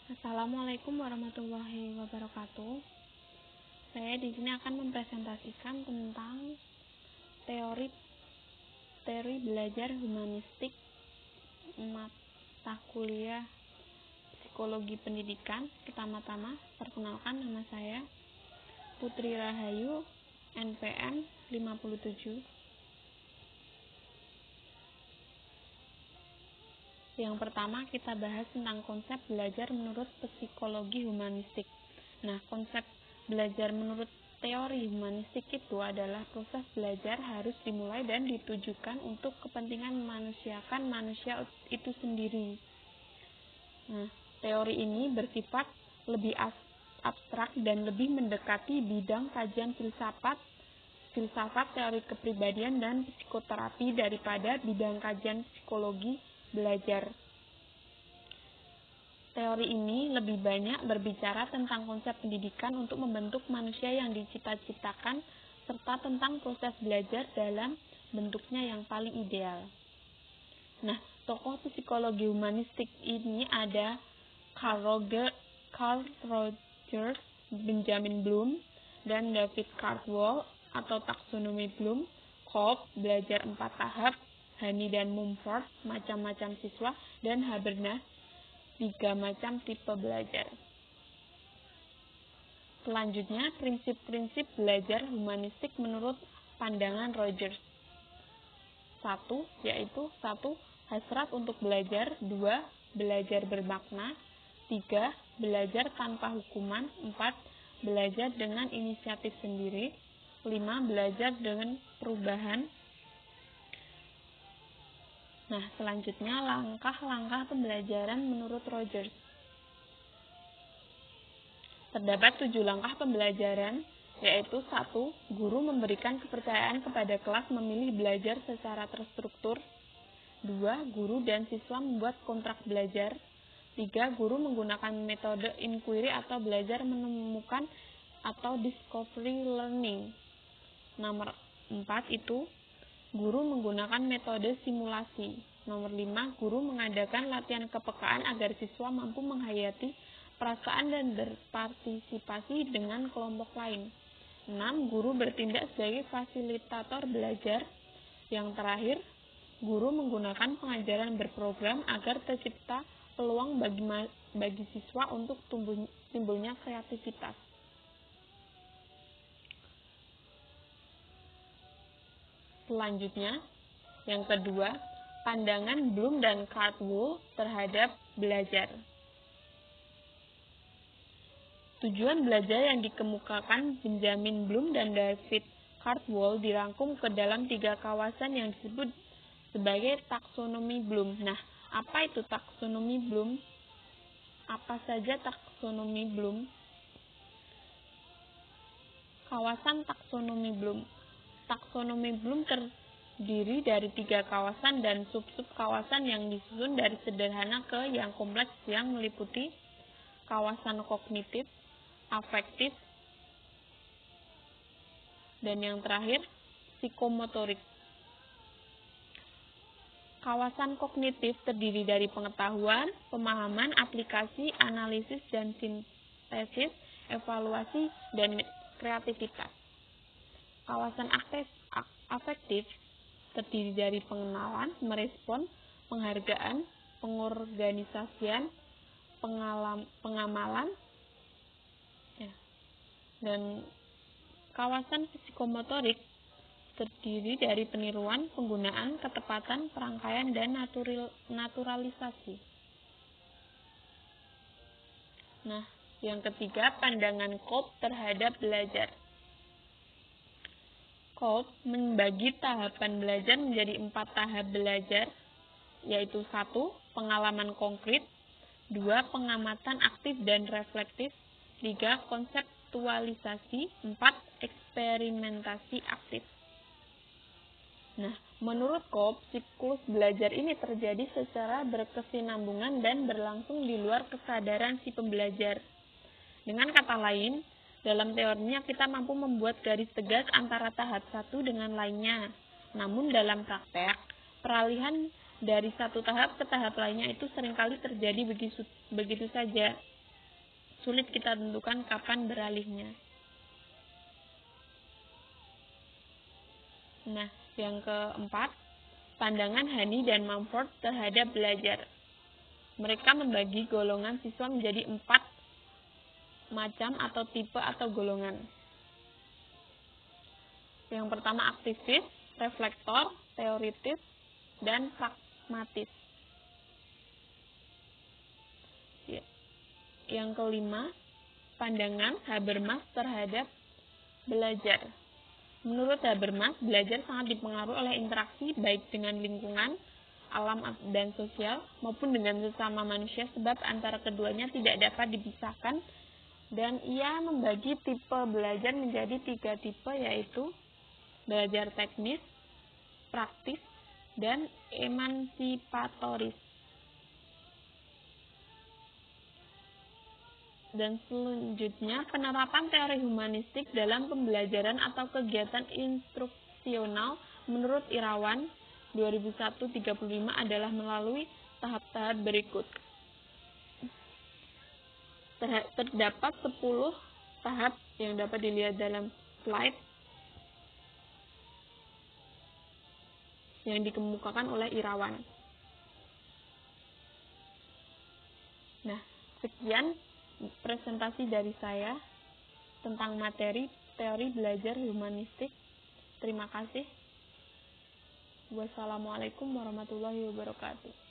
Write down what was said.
Assalamualaikum warahmatullahi wabarakatuh. Saya di sini akan mempresentasikan tentang teori belajar humanistik mata kuliah psikologi pendidikan. Pertama-tama, perkenalkan, nama saya Putri Rahayu, NPM 57. Yang pertama, kita bahas tentang konsep belajar menurut psikologi humanistik. Nah, konsep belajar menurut teori humanistik itu adalah proses belajar harus dimulai dan ditujukan untuk kepentingan memanusiakan manusia itu sendiri. Nah, teori ini bersifat lebih abstrak dan lebih mendekati bidang kajian filsafat, teori kepribadian, dan psikoterapi daripada bidang kajian psikologi belajar. Teori ini lebih banyak berbicara tentang konsep pendidikan untuk membentuk manusia yang dicita-citakan serta tentang proses belajar dalam bentuknya yang paling ideal. Nah, tokoh psikologi humanistik ini ada Carl Rogers, Benjamin Bloom, dan David Caldwell atau taksonomi Bloom, Kolb, belajar 4 tahap, Hani dan Mumford, macam-macam siswa, dan Habermas, 3 macam tipe belajar. Selanjutnya, prinsip-prinsip belajar humanistik menurut pandangan Rogers. 1. Yaitu 1. Hasrat untuk belajar. 2. Belajar bermakna. 3. Belajar tanpa hukuman. 4. Belajar dengan inisiatif sendiri. 5. Belajar dengan perubahan. Nah, selanjutnya langkah-langkah pembelajaran menurut Rogers. Terdapat 7 langkah pembelajaran, yaitu 1. Guru memberikan kepercayaan kepada kelas memilih belajar secara terstruktur. 2. Guru dan siswa membuat kontrak belajar. 3. Guru menggunakan metode inquiry atau belajar menemukan atau discovery learning. Nomor 4 itu guru menggunakan metode simulasi. Nomor 5, guru mengadakan latihan kepekaan agar siswa mampu menghayati perasaan dan berpartisipasi dengan kelompok lain. 6, guru bertindak sebagai fasilitator belajar. Yang terakhir, guru menggunakan pengajaran berprogram agar tercipta peluang bagi siswa untuk timbulnya kreativitas. Selanjutnya, yang kedua, pandangan Bloom dan Caldwell terhadap belajar. Tujuan belajar yang dikemukakan Benjamin Bloom dan David Caldwell dirangkum ke dalam 3 kawasan yang disebut sebagai taksonomi Bloom. Nah, apa itu taksonomi Bloom? Apa saja taksonomi Bloom? Kawasan taksonomi Bloom. Taksonomi Bloom terdiri dari 3 kawasan dan sub-sub kawasan yang disusun dari sederhana ke yang kompleks yang meliputi kawasan kognitif, afektif, dan yang terakhir psikomotorik. Kawasan kognitif terdiri dari pengetahuan, pemahaman, aplikasi, analisis, dan sintesis, evaluasi, dan kreativitas. Kawasan afektif terdiri dari pengenalan, merespon, penghargaan, pengorganisasian, pengamalan, dan kawasan psikomotorik terdiri dari peniruan, penggunaan, ketepatan, perangkaian, dan naturalisasi. Nah, yang ketiga, pandangan Kolb terhadap belajar. Kolb membagi tahapan belajar menjadi 4 tahap belajar, yaitu 1. Pengalaman konkret, 2. Pengamatan aktif dan reflektif, 3. Konseptualisasi, 4. Eksperimentasi aktif. Nah, menurut Kolb, siklus belajar ini terjadi secara berkesinambungan dan berlangsung di luar kesadaran si pembelajar. Dengan kata lain, dalam teorinya kita mampu membuat garis tegas antara tahap satu dengan lainnya. Namun dalam praktek, peralihan dari satu tahap ke tahap lainnya itu seringkali terjadi begitu saja. sulit kita tentukan kapan beralihnya. Nah, yang keempat, pandangan Hani dan Mumford terhadap belajar. Mereka membagi golongan siswa menjadi 4 macam atau tipe atau golongan. Yang pertama aktivis, reflektor, teoritis, dan pragmatis. Yang kelima, pandangan Habermas terhadap belajar. Menurut Habermas, belajar sangat dipengaruhi oleh interaksi baik dengan lingkungan, alam dan sosial, maupun dengan sesama manusia sebab antara keduanya tidak dapat dipisahkan, dan ia membagi tipe belajar menjadi 3 tipe, yaitu belajar teknis, praktis, dan emansipatoris. Dan selanjutnya, penerapan teori humanistik dalam pembelajaran atau kegiatan instruksional menurut Irawan 2001-35 adalah melalui tahap-tahap berikut. Terdapat 10 tahap yang dapat dilihat dalam slide yang dikemukakan oleh Irawan. Nah, sekian presentasi dari saya tentang materi teori belajar humanistik. Terima kasih. Wassalamualaikum warahmatullahi wabarakatuh.